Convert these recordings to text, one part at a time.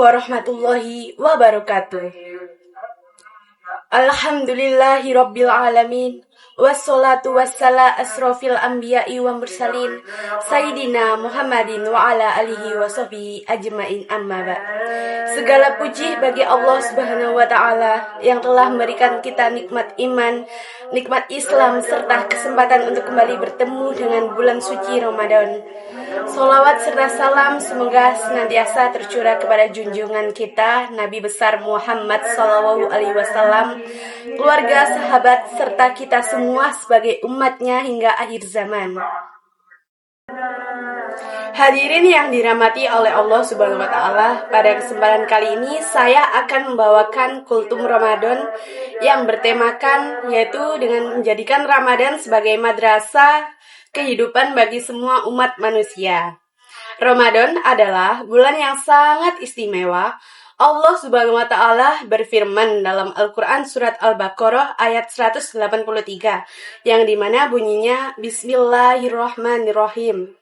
warahmatullahi wabarakatuh. Alhamdulillahi rabbil alamin. Wassalatu wassala asrofil anbiya'i wa mursalin Sayyidina Muhammadin wa ala alihi wa sahbihi ajmain amma ba'. Segala puji bagi Allah subhanahu wa ta'ala yang telah memberikan kita nikmat iman, nikmat Islam, serta kesempatan untuk kembali bertemu dengan bulan suci Ramadan. Sholawat serta salam semoga senantiasa tercurah kepada junjungan kita Nabi besar Muhammad SAW, keluarga, sahabat, serta kita semua sebagai umatnya hingga akhir zaman. Hadirin yang dirahmati oleh Allah Subhanahu wa Ta'ala, pada kesempatan kali ini saya akan membawakan kultum Ramadan yang bertemakan yaitu dengan menjadikan Ramadan sebagai madrasah kehidupan bagi semua umat manusia. Ramadan adalah bulan yang sangat istimewa. Allah Subhanahu wa Ta'ala berfirman dalam Al-Quran surat Al-Baqarah ayat 183 yang dimana bunyinya Bismillahirrahmanirrahim.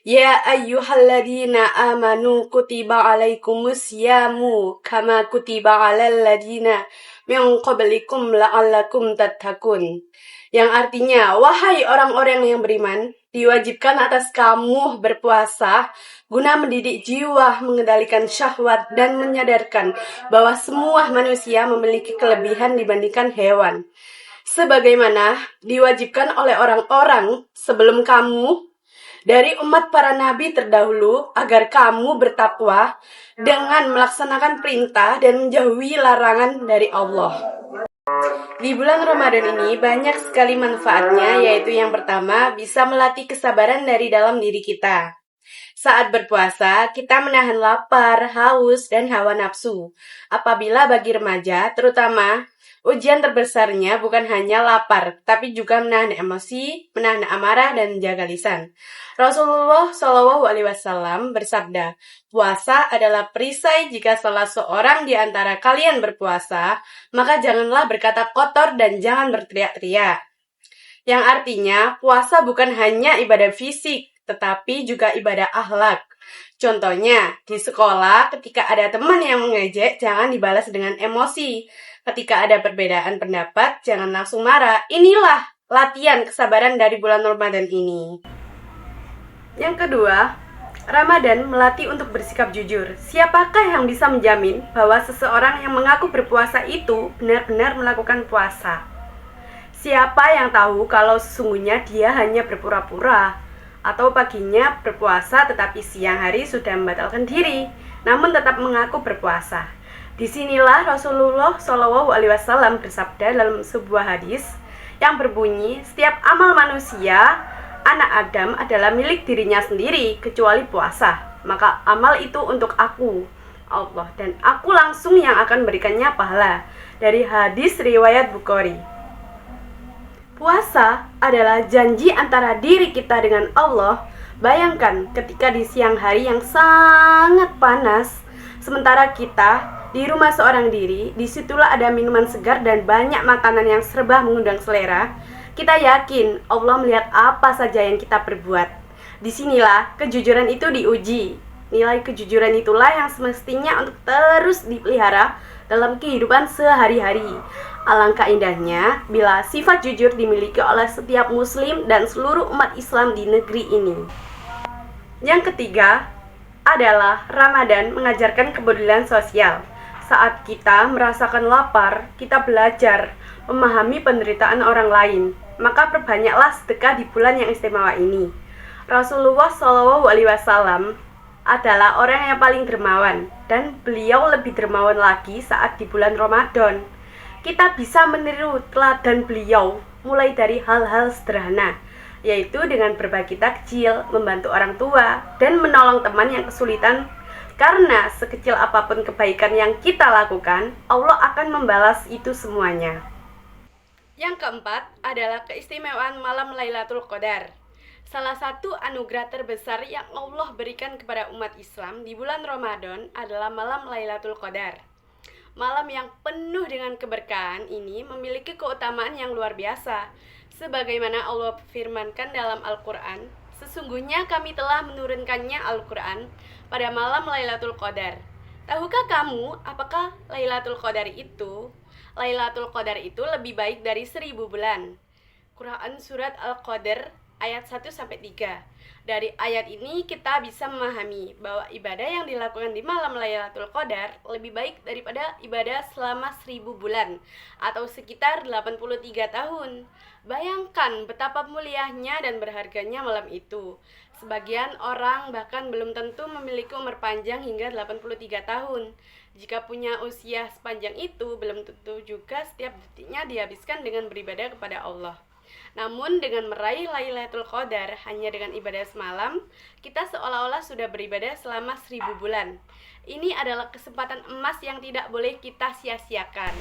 Ya ayyuhalladzina amanu kutiba alaikumusyamu kama kutiba alal ladzina min qablikum la'allakum tattaqun. Yang artinya, wahai orang-orang yang beriman, diwajibkan atas kamu berpuasa guna mendidik jiwa, mengendalikan syahwat, dan menyadarkan bahwa semua manusia memiliki kelebihan dibandingkan hewan. Sebagaimana diwajibkan oleh orang-orang sebelum kamu dari umat para nabi terdahulu agar kamu bertakwa dengan melaksanakan perintah dan menjauhi larangan dari Allah. Di bulan Ramadan ini banyak sekali manfaatnya, yaitu yang pertama bisa melatih kesabaran dari dalam diri kita. Saat berpuasa, kita menahan lapar, haus, dan hawa nafsu. Apabila bagi remaja, terutama, ujian terbesarnya bukan hanya lapar, tapi juga menahan emosi, menahan amarah, dan menjaga lisan. Rasulullah SAW bersabda, puasa adalah perisai. Jika salah seorang di antara kalian berpuasa, maka janganlah berkata kotor dan jangan berteriak-teriak. Yang artinya, puasa bukan hanya ibadah fisik, tetapi juga ibadah akhlak. Contohnya, di sekolah ketika ada teman yang mengejek, jangan dibalas dengan emosi. Ketika ada perbedaan pendapat, jangan langsung marah. Inilah latihan kesabaran dari bulan Ramadan ini. Yang kedua, Ramadan melatih untuk bersikap jujur. Siapakah yang bisa menjamin bahwa seseorang yang mengaku berpuasa itu benar-benar melakukan puasa? Siapa yang tahu kalau sesungguhnya dia hanya berpura-pura? Atau paginya berpuasa tetapi siang hari sudah membatalkan diri, namun tetap mengaku berpuasa. Disinilah Rasulullah SAW bersabda dalam sebuah hadis yang berbunyi, setiap amal manusia, anak Adam adalah milik dirinya sendiri kecuali puasa. Maka amal itu untuk aku, Allah, dan aku langsung yang akan berikannya pahala. Dari hadis riwayat Bukhari. Puasa adalah janji antara diri kita dengan Allah. Bayangkan ketika di siang hari yang sangat panas, sementara kita di rumah seorang diri, disitulah ada minuman segar dan banyak makanan yang serba mengundang selera. Kita yakin Allah melihat apa saja yang kita perbuat. Disinilah kejujuran itu diuji. Nilai kejujuran itulah yang semestinya untuk terus dipelihara dalam kehidupan sehari-hari. Alangkah indahnya bila sifat jujur dimiliki oleh setiap muslim dan seluruh umat Islam di negeri ini. Yang ketiga adalah Ramadan mengajarkan kepedulian sosial. Saat kita merasakan lapar, kita belajar memahami penderitaan orang lain. Maka perbanyaklah sedekah di bulan yang istimewa ini. Rasulullah SAW adalah orang yang paling dermawan, dan beliau lebih dermawan lagi saat di bulan Ramadan. Kita bisa meniru teladan beliau mulai dari hal-hal sederhana, yaitu dengan berbagi takjil, membantu orang tua, dan menolong teman yang kesulitan. Karena sekecil apapun kebaikan yang kita lakukan, Allah akan membalas itu semuanya. Yang keempat adalah keistimewaan malam Lailatul Qadar. Salah satu anugerah terbesar yang Allah berikan kepada umat Islam di bulan Ramadan adalah malam Lailatul Qadar. Malam yang penuh dengan keberkahan ini memiliki keutamaan yang luar biasa. Sebagaimana Allah firmankan dalam Al-Quran, sesungguhnya kami telah menurunkannya Al-Quran pada malam Lailatul Qadar. Tahukah kamu apakah Lailatul Qadar itu? Lailatul Qadar itu lebih baik dari 1000 bulan. Quran Surat Al-Qadar ayat 1-3. Dari ayat ini kita bisa memahami bahwa ibadah yang dilakukan di malam Lailatul Qadar lebih baik daripada ibadah selama 1000 bulan atau sekitar 83 tahun. Bayangkan betapa mulianya dan berharganya malam itu. Sebagian orang bahkan belum tentu memiliki umur panjang hingga 83 tahun. Jika punya usia sepanjang itu, belum tentu juga setiap detiknya dihabiskan dengan beribadah kepada Allah. Namun dengan meraih Lailatul Qadar hanya dengan ibadah semalam, kita seolah-olah sudah beribadah selama 1000 bulan. Ini adalah kesempatan emas yang tidak boleh kita sia-siakan.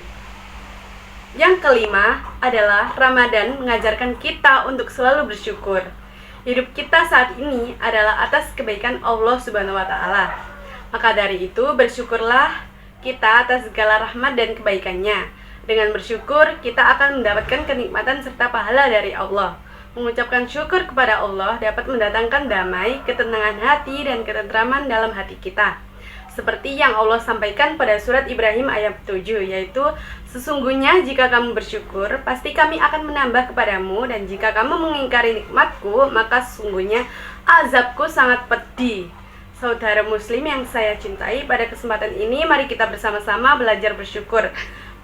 Yang kelima adalah Ramadan mengajarkan kita untuk selalu bersyukur. Hidup kita saat ini adalah atas kebaikan Allah Subhanahu wa Ta'ala. Maka dari itu, bersyukurlah kita atas segala rahmat dan kebaikannya. Dengan bersyukur, kita akan mendapatkan kenikmatan serta pahala dari Allah. Mengucapkan syukur kepada Allah dapat mendatangkan damai, ketenangan hati, dan ketentraman dalam hati kita. Seperti yang Allah sampaikan pada surat Ibrahim ayat 7, yaitu, sesungguhnya jika kamu bersyukur, pasti kami akan menambah kepadamu, dan jika kamu mengingkari nikmatku, maka sesungguhnya azabku sangat pedih. Saudara muslim yang saya cintai, pada kesempatan ini mari kita bersama-sama belajar bersyukur.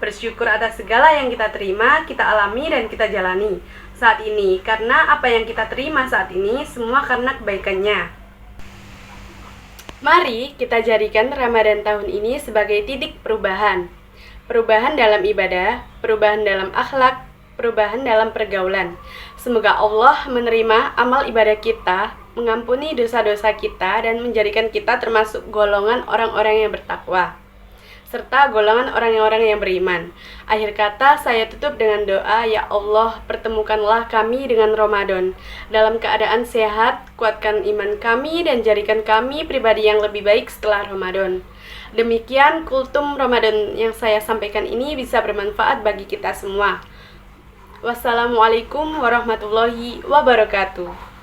Bersyukur atas segala yang kita terima, kita alami, dan kita jalani saat ini. Karena apa yang kita terima saat ini, semua karena kebaikannya. Mari kita jadikan Ramadan tahun ini sebagai titik perubahan. Perubahan dalam ibadah, perubahan dalam akhlak, perubahan dalam pergaulan. Semoga Allah menerima amal ibadah kita, mengampuni dosa-dosa kita, dan menjadikan kita termasuk golongan orang-orang yang bertakwa, serta golongan orang-orang yang beriman. Akhir kata, saya tutup dengan doa, ya Allah, pertemukanlah kami dengan Ramadan dalam keadaan sehat, kuatkan iman kami, dan jadikan kami pribadi yang lebih baik setelah Ramadan. Demikian kultum Ramadan yang saya sampaikan ini bisa bermanfaat bagi kita semua. Wassalamualaikum warahmatullahi wabarakatuh.